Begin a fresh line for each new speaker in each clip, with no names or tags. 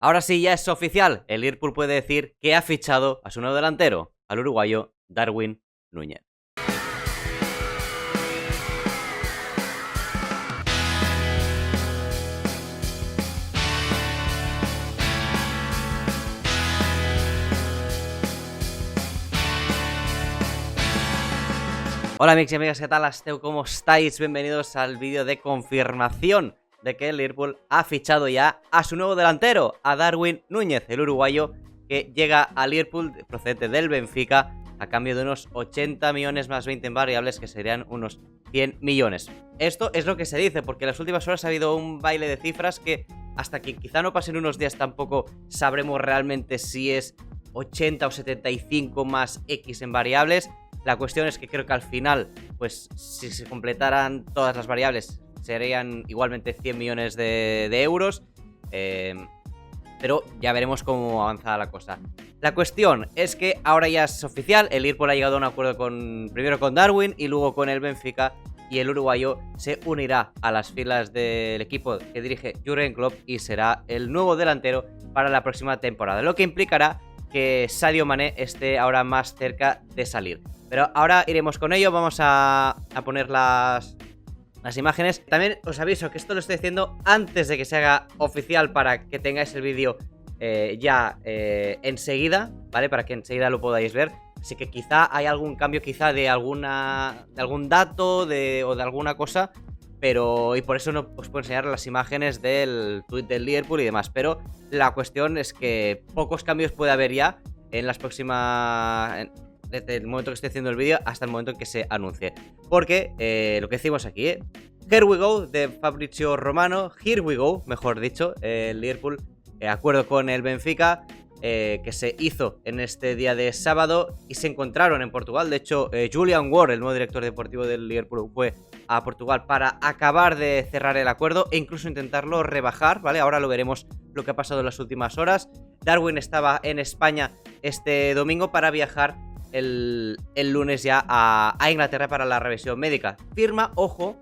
Ahora sí, ya es oficial. El Liverpool puede decir que ha fichado a su nuevo delantero, al uruguayo Darwin Núñez. Hola amics y amigas, ¿qué tal? ¿Cómo estáis? Bienvenidos al vídeo de confirmación de que el Liverpool ha fichado ya a su nuevo delantero, a Darwin Núñez, el uruguayo que llega al Liverpool procedente del Benfica a cambio de unos 80 millones más 20 en variables, que serían unos 100 millones. Esto es lo que se dice, porque en las últimas horas ha habido un baile de cifras que hasta que quizá no pasen unos días tampoco sabremos realmente si es 80 o 75 más X en variables. La cuestión es que creo que al final, pues si se completaran todas las variables, serían igualmente 100 millones de euros. Pero ya veremos cómo avanza la cosa. La cuestión es que ahora ya es oficial. El Liverpool ha llegado a un acuerdo primero con Darwin y luego con el Benfica. Y el uruguayo se unirá a las filas del equipo que dirige Jürgen Klopp y será el nuevo delantero para la próxima temporada. Lo que implicará que Sadio Mané esté ahora más cerca de salir. Pero ahora iremos con ello, vamos a poner las imágenes. También os aviso que esto lo estoy haciendo antes de que se haga oficial para que tengáis el vídeo enseguida, ¿vale? Para que enseguida lo podáis ver. Así que quizá hay algún cambio, quizá de algún dato o de alguna cosa. Y por eso no os puedo enseñar las imágenes del tweet del Liverpool y demás. Pero la cuestión es que pocos cambios puede haber ya en las próximas... desde el momento que estoy haciendo el vídeo hasta el momento en que se anuncie. Porque lo que decimos aquí, Here we go, de Fabrizio Romano. Here we go, mejor dicho. El Liverpool, acuerdo con el Benfica, que se hizo en este día de sábado y se encontraron en Portugal. De hecho, Julian Ward, el nuevo director deportivo del Liverpool, fue a Portugal para acabar de cerrar el acuerdo e incluso intentarlo rebajar, ¿vale? Ahora lo veremos lo que ha pasado en las últimas horas. Darwin estaba en España este domingo para viajar el lunes ya a Inglaterra para la revisión médica. Firma, ojo,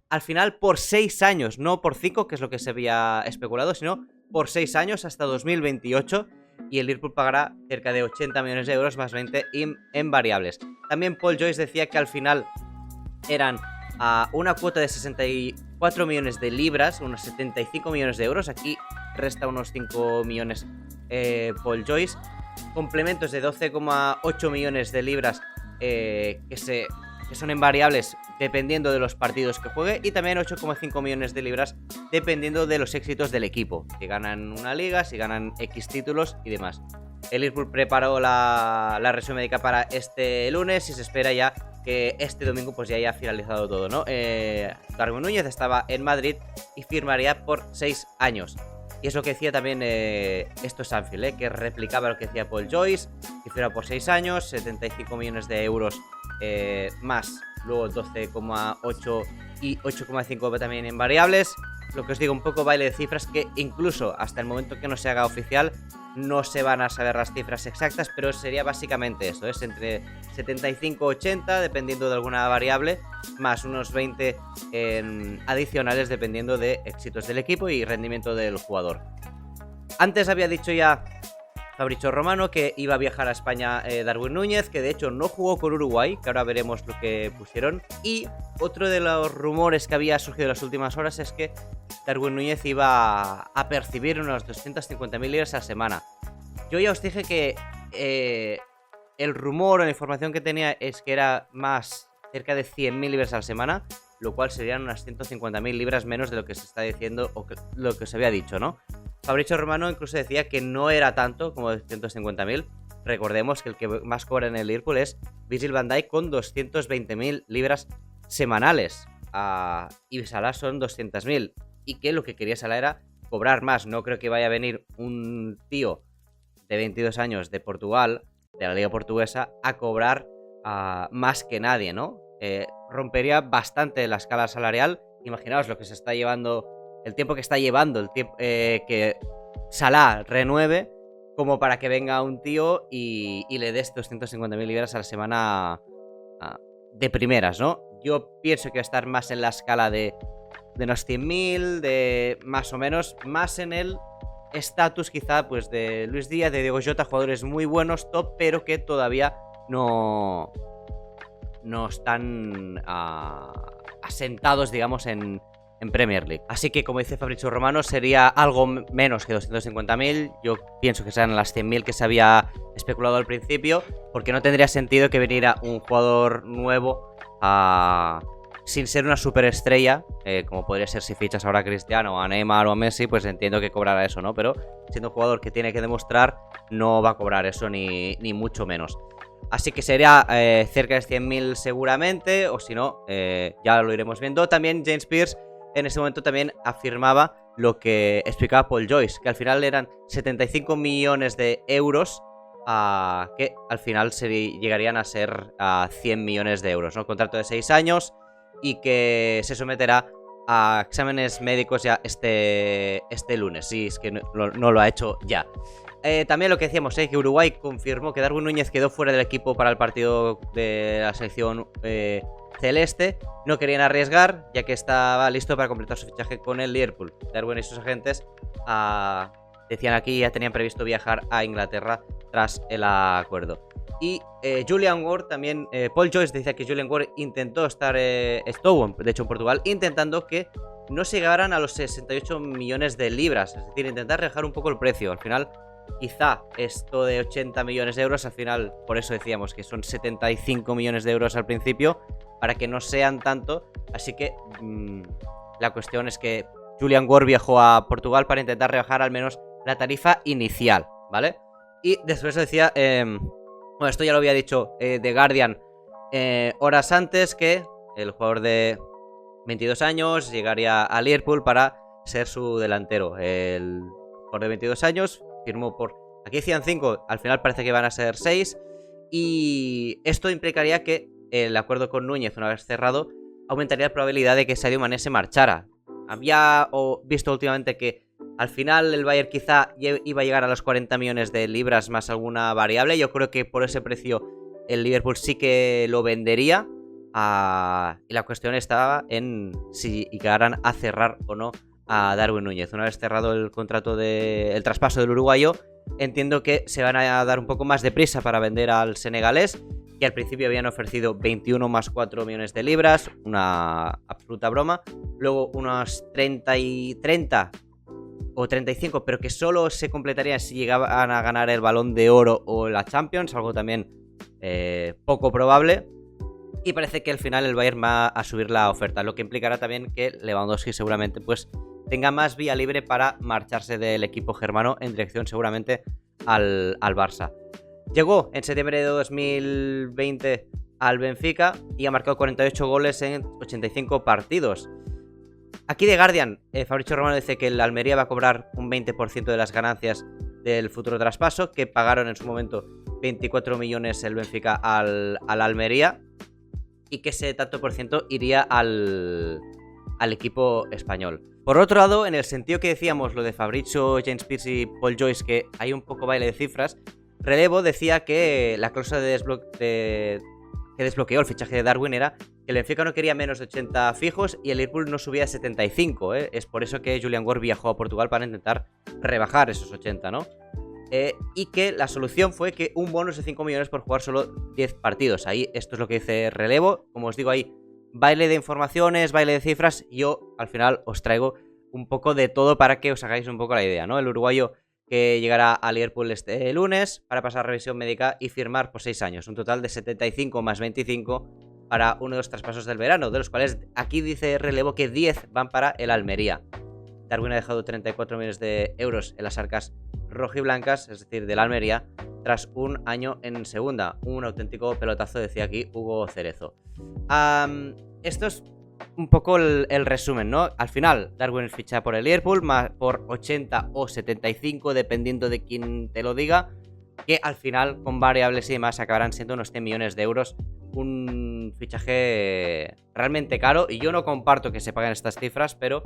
al final por 6 años, no por 5, que es lo que se había especulado, sino por 6 años hasta 2028. Y el Liverpool pagará cerca de 80 millones de euros más 20 en variables. También Paul Joyce decía que al final eran una cuota de 64 millones de libras, unos 75 millones de euros. Aquí resta unos 5 millones Paul Joyce. Complementos de 12,8 millones de libras que son en variables dependiendo de los partidos que juegue, y también 8,5 millones de libras dependiendo de los éxitos del equipo, si ganan una liga, si ganan X títulos y demás. El Liverpool preparó la revisión médica para este lunes y se espera ya que este domingo pues ya haya finalizado todo, ¿no? Darwin Núñez estaba en Madrid y firmaría por 6 años. Y es lo que decía también esto es Anfield, que replicaba lo que decía Paul Joyce, que fuera por 6 años, 75 millones de euros más, luego 12,8 y 8,5 también en variables. Lo que os digo, un poco baile de cifras que incluso hasta el momento que no se haga oficial no se van a saber las cifras exactas, pero sería básicamente eso, es entre 75 y 80 dependiendo de alguna variable, más unos 20 adicionales dependiendo de éxitos del equipo y rendimiento del jugador. Antes había dicho ya Fabrizio Romano que iba a viajar a España Darwin Núñez, que de hecho no jugó con Uruguay, que ahora veremos lo que pusieron. Y otro de los rumores que había surgido en las últimas horas es que Darwin Núñez iba a percibir unos 250.000 libras a la semana. Yo ya os dije que el rumor o la información que tenía es que era más cerca de 100.000 libras a la semana, lo cual serían unas 150.000 libras menos de lo que se está diciendo o lo que se había dicho, ¿no? Fabrizio Romano incluso decía que no era tanto como 150.000. Recordemos que el que más cobra en el Liverpool es Virgil van Dijk con 220.000 libras semanales. Y Salah son 200.000. Y que lo que quería Salah era cobrar más. No creo que vaya a venir un tío de 22 años de Portugal, de la liga portuguesa, a cobrar más que nadie, ¿no? Rompería bastante la escala salarial. Imaginaos lo que se está llevando, el tiempo que está llevando, el tiempo que Salah renueve, como para que venga un tío y le des 250.000 libras a la semana de primeras, ¿no? Yo pienso que va a estar más en la escala de unos 100.000, de más o menos, más en el estatus quizá pues de Luis Díaz, de Diego Jota, jugadores muy buenos, top, pero que todavía no están asentados, digamos, en Premier League. Así que, como dice Fabrizio Romano, sería algo menos que 250.000. Yo pienso que serán las 100.000 que se había especulado al principio, porque no tendría sentido que viniera un jugador nuevo sin ser una superestrella, como podría ser si fichas ahora a Cristiano, a Neymar o a Messi, pues entiendo que cobrará eso, ¿no? Pero siendo un jugador que tiene que demostrar, no va a cobrar eso ni mucho menos. Así que sería cerca de 100.000 seguramente, o si no, ya lo iremos viendo. También James Pearce en ese momento también afirmaba lo que explicaba Paul Joyce, que al final eran 75 millones de euros, que al final llegarían a ser 100 millones de euros, ¿no? Contrato de 6 años y que se someterá a exámenes médicos ya este lunes, si es que no lo ha hecho ya. También lo que decíamos, que Uruguay confirmó que Darwin Núñez quedó fuera del equipo para el partido de la selección celeste. No querían arriesgar, ya que estaba listo para completar su fichaje con el Liverpool. Darwin y sus agentes decían aquí ya tenían previsto viajar a Inglaterra tras el acuerdo. Y Julian Ward también, Paul Joyce decía que Julian Ward intentó estuvo de hecho en Portugal, intentando que no se llegaran a los 68 millones de libras, es decir, intentar rebajar un poco el precio. Al final, quizá esto de 80 millones de euros, al final, por eso decíamos que son 75 millones de euros al principio, para que no sean tanto. Así que la cuestión es que Julian Ward viajó a Portugal para intentar rebajar al menos la tarifa inicial, ¿vale? Y después decía, bueno, esto ya lo había dicho The Guardian horas antes, que el jugador de 22 años llegaría a Liverpool para ser su delantero. El jugador de 22 años firmó por... Aquí decían 5, al final parece que van a ser 6. Y esto implicaría que el acuerdo con Núñez, una vez cerrado, aumentaría la probabilidad de que Sadio Mané se marchara. Había visto últimamente que al final el Bayern quizá iba a llegar a los 40 millones de libras más alguna variable. Yo creo que por ese precio el Liverpool sí que lo vendería. Y la cuestión estaba en si llegaran a cerrar o no a Darwin Núñez. Una vez cerrado el contrato el traspaso del uruguayo, entiendo que se van a dar un poco más de prisa para vender al senegalés, que al principio habían ofrecido 21 más 4 millones de libras, una absoluta broma. Luego unos 30 o 35, pero que solo se completarían si llegaban a ganar el Balón de Oro o la Champions, algo también poco probable. Y parece que al final el Bayern va a subir la oferta, lo que implicará también que Lewandowski seguramente pues tenga más vía libre para marcharse del equipo germano en dirección seguramente al Barça. Llegó en septiembre de 2020 al Benfica y ha marcado 48 goles en 85 partidos. Aquí The Guardian, Fabrizio Romano dice que el Almería va a cobrar un 20% de las ganancias del futuro traspaso, que pagaron en su momento 24 millones el Benfica al Almería, y que ese tanto por ciento iría al equipo español. Por otro lado, en el sentido que decíamos lo de Fabrizio, James Pearce y Paul Joyce, que hay un poco baile de cifras, Relevo decía que la cláusula que desbloqueó el fichaje de Darwin era que el Benfica no quería menos de 80 fijos y el Liverpool no subía a 75, ¿eh? Es por eso que Julian Ward viajó a Portugal para intentar rebajar esos 80, ¿no? Y que la solución fue que un bonus de 5 millones por jugar solo 10 partidos. Ahí esto es lo que dice Relevo. Como os digo, ahí baile de informaciones, baile de cifras. Yo al final os traigo un poco de todo para que os hagáis un poco la idea, ¿no? El uruguayo que llegará a Liverpool este lunes para pasar revisión médica y firmar por 6 años. Un total de 75 más 25 para uno de los traspasos del verano, de los cuales aquí dice Relevo que 10 van para el Almería. Darwin ha dejado 34 millones de euros en las arcas rojiblancas, es decir, del Almería, tras un año en segunda. Un auténtico pelotazo, decía aquí Hugo Cerezo. Esto es un poco el resumen, ¿no? Al final, Darwin es fichado por el Liverpool, más por 80 o 75, dependiendo de quién te lo diga, que al final, con variables y demás, acabarán siendo unos 100 millones de euros. Un fichaje realmente caro, y yo no comparto que se paguen estas cifras, pero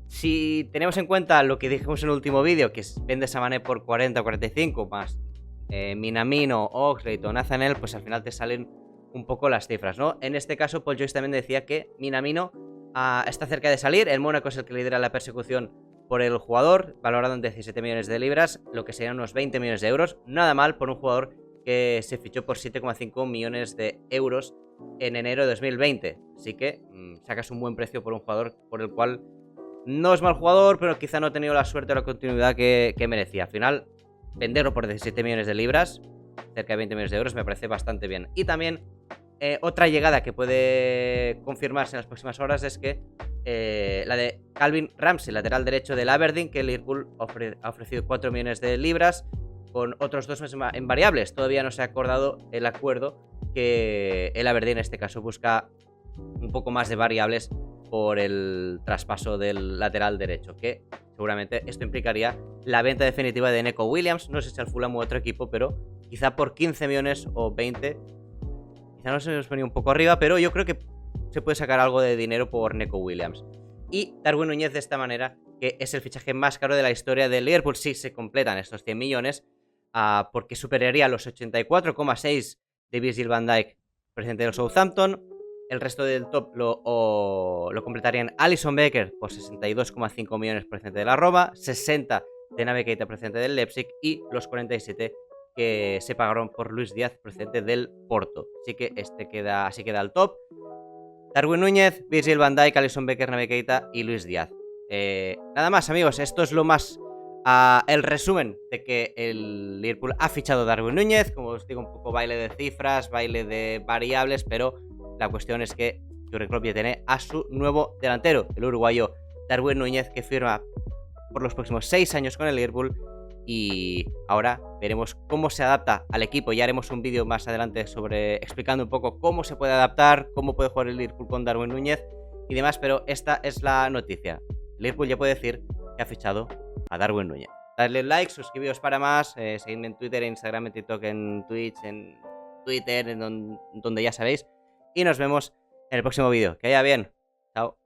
si tenemos en cuenta lo que dijimos en el último vídeo, que vendes a Mané por 40 o 45 más Minamino, Oxlade o Nathaniel, pues al final te salen un poco las cifras, ¿no? En este caso, Paul Joyce también decía que Minamino está cerca de salir. El Mónaco es el que lidera la persecución por el jugador, valorado en 17 millones de libras, lo que serían unos 20 millones de euros. Nada mal por un jugador que se fichó por 7,5 millones de euros en enero de 2020. Así que sacas un buen precio por un jugador por el cual no es mal jugador, pero quizá no ha tenido la suerte o la continuidad que merecía. Al final, venderlo por 17 millones de libras, cerca de 20 millones de euros, me parece bastante bien. Y también otra llegada que puede confirmarse en las próximas horas es que la de Calvin Ramsey, lateral derecho del Aberdeen, que el Liverpool ha ofrecido 4 millones de libras con otros 2 meses en variables. Todavía no se ha acordado el acuerdo que el Aberdeen en este caso busca un poco más de variables por el traspaso del lateral derecho, que seguramente esto implicaría la venta definitiva de Neco Williams, no sé si al Fulham u otro equipo, pero quizá por 15 millones o 20, quizá no se nos venía un poco arriba, pero yo creo que se puede sacar algo de dinero por Neco Williams. Y Darwin Núñez de esta manera, que es el fichaje más caro de la historia del Liverpool, si se completan estos 100 millones, porque superaría los 84,6 de Virgil van Dijk, presidente del Southampton. El resto del top lo completarían Alisson Becker por 62,5 millones procedente de la Roma, 60 de Naby Keita procedente del Leipzig y los 47 que se pagaron por Luis Díaz procedente del Porto. Así que así queda el top. Darwin Núñez, Virgil van Dijk, Alisson Becker, Naby Keita y Luis Díaz. Nada más, amigos, esto es lo más el resumen de que el Liverpool ha fichado a Darwin Núñez. Como os digo, un poco baile de cifras, baile de variables, pero la cuestión es que Jurgen Klopp ya tiene a su nuevo delantero, el uruguayo Darwin Núñez, que firma por los próximos 6 años con el Liverpool. Y ahora veremos cómo se adapta al equipo. Ya haremos un vídeo más adelante explicando un poco cómo se puede adaptar, cómo puede jugar el Liverpool con Darwin Núñez y demás. Pero esta es la noticia. El Liverpool ya puede decir que ha fichado a Darwin Núñez. Dadle like, suscribiros para más, seguidme en Twitter, en Instagram, en TikTok, en Twitch, en Twitter, en donde ya sabéis. Y nos vemos en el próximo vídeo. Que vaya bien. Chao.